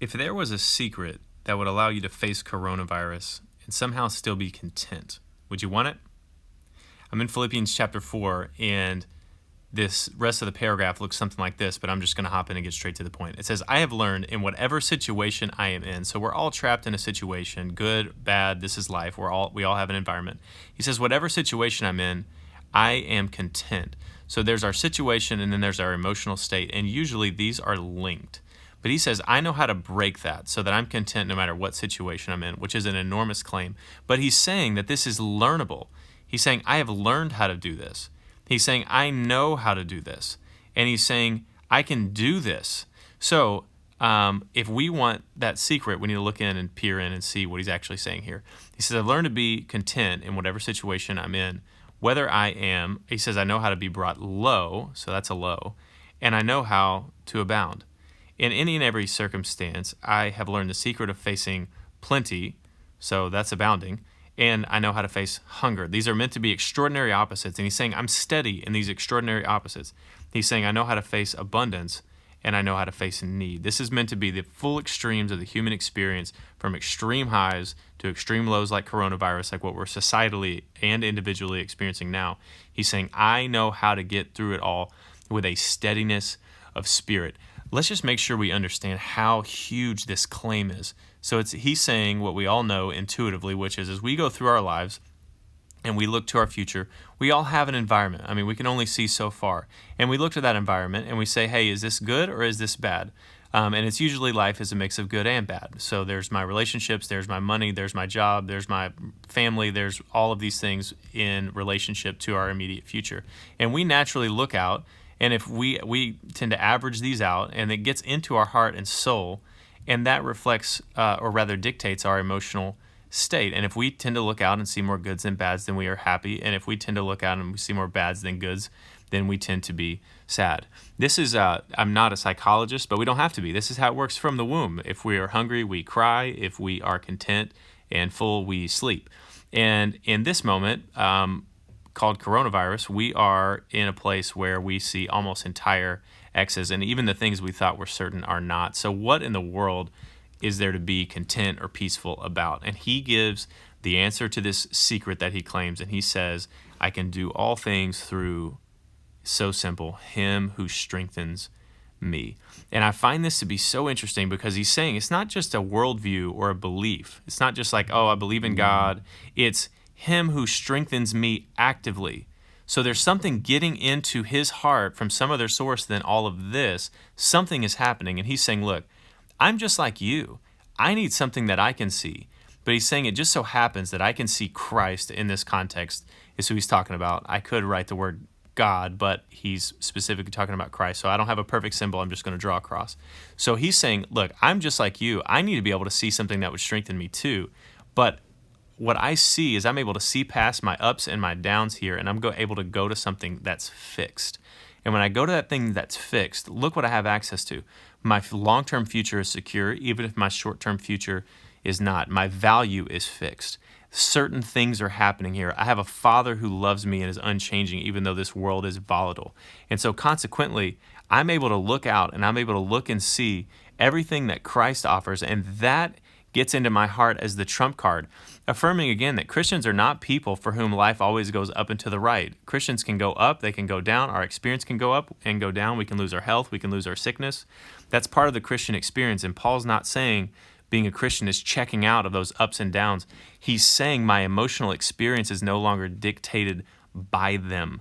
If there was a secret that would allow you to face coronavirus and somehow still be content, would you want it? I'm in Philippians chapter 4, and this rest of the paragraph looks something like this, but I'm just going to hop in and get straight to the point. It says, I have learned in whatever situation I am in. So we're all trapped in a situation, good, bad, this is life. We all have an environment. He says, whatever situation I'm in, I am content. So there's our situation, and then there's our emotional state, and usually these are linked. But he says, I know how to break that so that I'm content no matter what situation I'm in, which is an enormous claim. But he's saying that this is learnable. He's saying, I have learned how to do this. He's saying, I know how to do this. And he's saying, I can do this. So if we want that secret, we need to look in and peer in and see what he's actually saying here. He says, I've learned to be content in whatever situation I'm in, whether I am, he says, I know how to be brought low, so that's a low, and I know how to abound. In any and every circumstance, I have learned the secret of facing plenty, so that's abounding, and I know how to face hunger. These are meant to be extraordinary opposites, and he's saying I'm steady in these extraordinary opposites. He's saying I know how to face abundance, and I know how to face need. This is meant to be the full extremes of the human experience, from extreme highs to extreme lows like coronavirus, like what we're societally and individually experiencing now. He's saying I know how to get through it all with a steadiness of spirit. Let's just make sure we understand how huge this claim is. So he's saying what we all know intuitively, which is as we go through our lives and we look to our future, we all have an environment. I mean, we can only see so far. And we look to that environment and we say, hey, is this good or is this bad? And it's usually life is a mix of good and bad. So there's my relationships, there's my money, there's my job, there's my family, there's all of these things in relationship to our immediate future. And we naturally look out, and if we tend to average these out, and it gets into our heart and soul, and that reflects, or rather dictates our emotional state. And if we tend to look out and see more goods than bads, then we are happy. And if we tend to look out and we see more bads than goods, then we tend to be sad. This is, I'm not a psychologist, but we don't have to be. This is how it works from the womb. If we are hungry, we cry. If we are content and full, we sleep. And in this moment, called coronavirus, we are in a place where we see almost entire X's, and even the things we thought were certain are not. So what in the world is there to be content or peaceful about? And he gives the answer to this secret that he claims, and he says, I can do all things through, so simple, him who strengthens me. And I find this to be so interesting because he's saying it's not just a worldview or a belief. It's not just like, oh, I believe in God. It's him who strengthens me actively. So there's something getting into his heart from some other source than all of this. Something is happening. And he's saying, look, I'm just like you. I need something that I can see. But he's saying it just so happens that I can see Christ in this context is who he's talking about. I could write the word God, but he's specifically talking about Christ. So I don't have a perfect symbol. I'm just going to draw a cross. So he's saying, look, I'm just like you. I need to be able to see something that would strengthen me too. But what I see is I'm able to see past my ups and my downs here, and I'm able to go to something that's fixed. And when I go to that thing that's fixed, look what I have access to. My long-term future is secure, even if my short-term future is not. My value is fixed. Certain things are happening here. I have a Father who loves me and is unchanging, even though this world is volatile. And so consequently, I'm able to look out and I'm able to look and see everything that Christ offers, and that gets into my heart as the trump card, affirming again that Christians are not people for whom life always goes up and to the right. Christians can go up, they can go down, our experience can go up and go down, we can lose our health, we can lose our sickness. That's part of the Christian experience, and Paul's not saying being a Christian is checking out of those ups and downs. He's saying my emotional experience is no longer dictated by them.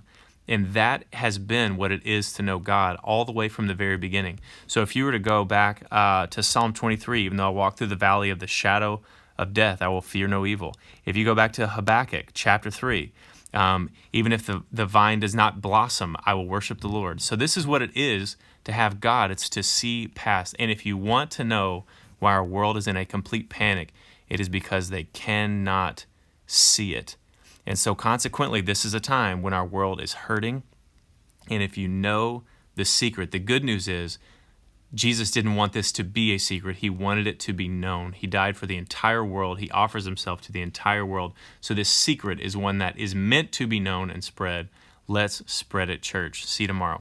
And that has been what it is to know God all the way from the very beginning. So if you were to go back to Psalm 23, even though I walk through the valley of the shadow of death, I will fear no evil. If you go back to Habakkuk chapter 3, even if the vine does not blossom, I will worship the Lord. So this is what it is to have God. It's to see past. And if you want to know why our world is in a complete panic, it is because they cannot see it. And so consequently, this is a time when our world is hurting. And if you know the secret, the good news is Jesus didn't want this to be a secret. He wanted it to be known. He died for the entire world. He offers himself to the entire world. So this secret is one that is meant to be known and spread. Let's spread it, church. See you tomorrow.